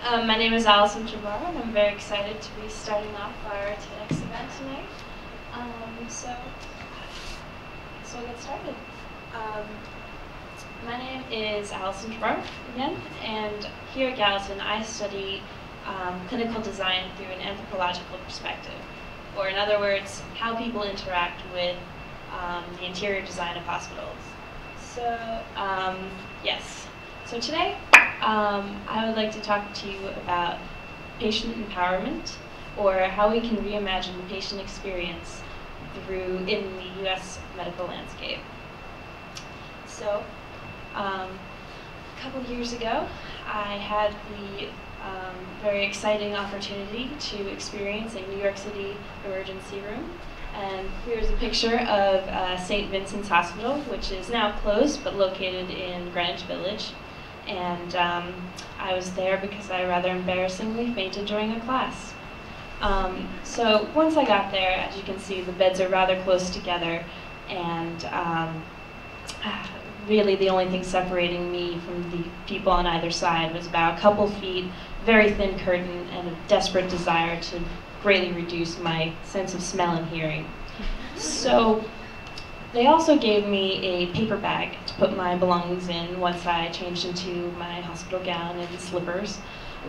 My name is Allison Trevorrow, and I'm very excited to be starting off our TEDx event tonight. So we'll get started. My name is Allison Trevorrow again, and here at Gallatin I study clinical design through an anthropological perspective, or in other words, how people interact with the interior design of hospitals. So yes, so today I would like to talk to you about patient empowerment, or how we can reimagine the patient experience in the U.S. medical landscape. So, a couple years ago, I had the very exciting opportunity to experience a New York City emergency room. And here's a picture of St. Vincent's Hospital, which is now closed, but located in Greenwich Village. And I was there because I rather embarrassingly fainted during a class. So once I got there, as you can see, the beds are rather close together, and really the only thing separating me from the people on either side was about a couple feet, very thin curtain, and a desperate desire to greatly reduce my sense of smell and hearing. So they also gave me a paper bag to put my belongings in once I changed into my hospital gown and slippers.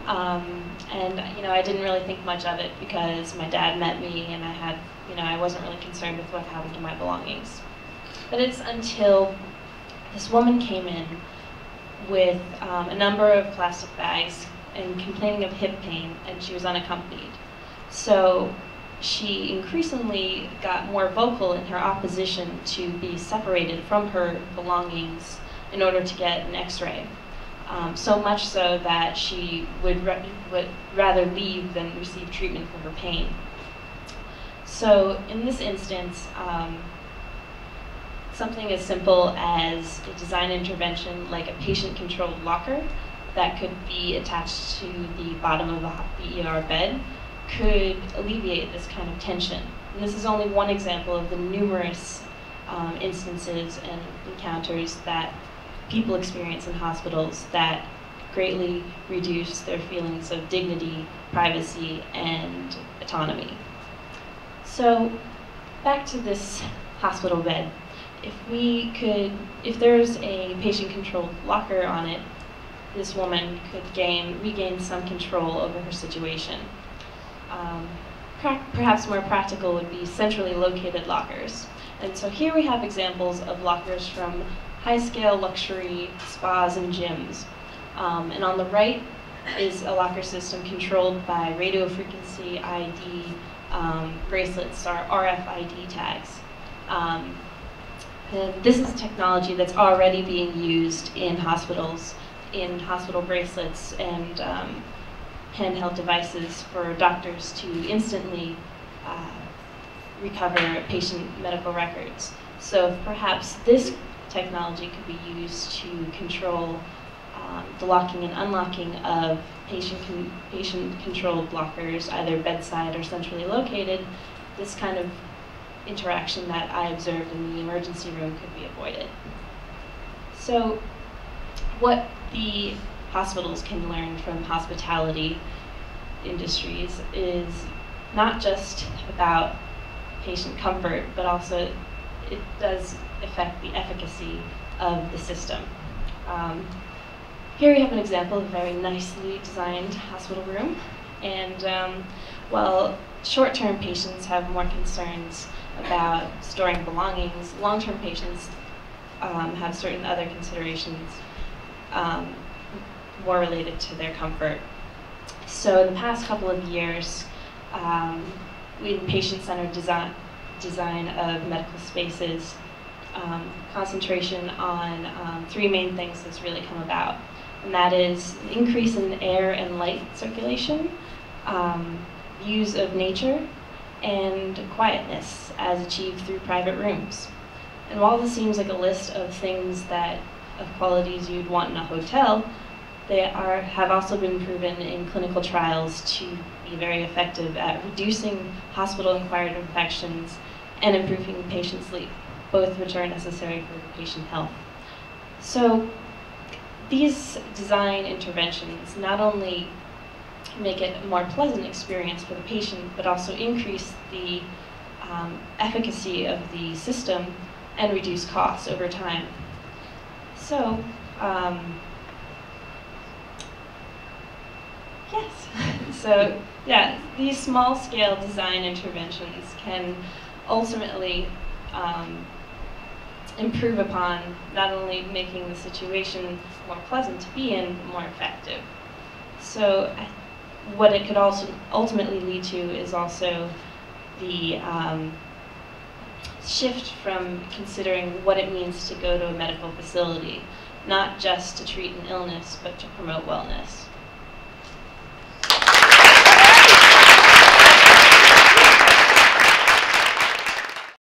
And I didn't really think much of it because my dad met me, and I wasn't really concerned with what happened to my belongings. But it's until this woman came in with a number of plastic bags and complaining of hip pain, and she was unaccompanied. So she increasingly got more vocal in her opposition to be separated from her belongings in order to get an x-ray. So much so that she would rather leave than receive treatment for her pain. So in this instance, something as simple as a design intervention like a patient-controlled locker that could be attached to the bottom of the ER bed could alleviate this kind of tension. And this is only one example of the numerous instances and encounters that people experience in hospitals that greatly reduce their feelings of dignity, privacy, and autonomy. So back to this hospital bed. If there's a patient-controlled locker on it, this woman could regain some control over her situation. Perhaps more practical would be centrally located lockers. And so here we have examples of lockers from high-scale luxury spas and gyms. And on the right is a locker system controlled by radio frequency ID bracelets, or RFID tags. And this is technology that's already being used in hospitals, in hospital bracelets and handheld devices for doctors to instantly recover patient medical records. So perhaps this technology could be used to control the locking and unlocking of patient-controlled lockers, either bedside or centrally located. This kind of interaction that I observed in the emergency room could be avoided. So what the hospitals can learn from hospitality industries is not just about patient comfort, but also it does affect the efficacy of the system. Here we have an example of a very nicely designed hospital room, and while short-term patients have more concerns about storing belongings, long-term patients have certain other considerations more related to their comfort. So in the past couple of years, in patient-centered design of medical spaces, concentration on three main things has really come about. And that is an increase in air and light circulation, views of nature, and quietness as achieved through private rooms. And while this seems like a list of things of qualities you'd want in a hotel, they have also been proven in clinical trials to be very effective at reducing hospital-acquired infections and improving patient sleep, both which are necessary for patient health. So these design interventions not only make it a more pleasant experience for the patient, but also increase the efficacy of the system and reduce costs over time. So, yes. So, yeah, these small-scale design interventions can ultimately improve upon not only making the situation more pleasant to be in, but more effective. So, what it could also ultimately lead to is also the shift from considering what it means to go to a medical facility, not just to treat an illness, but to promote wellness.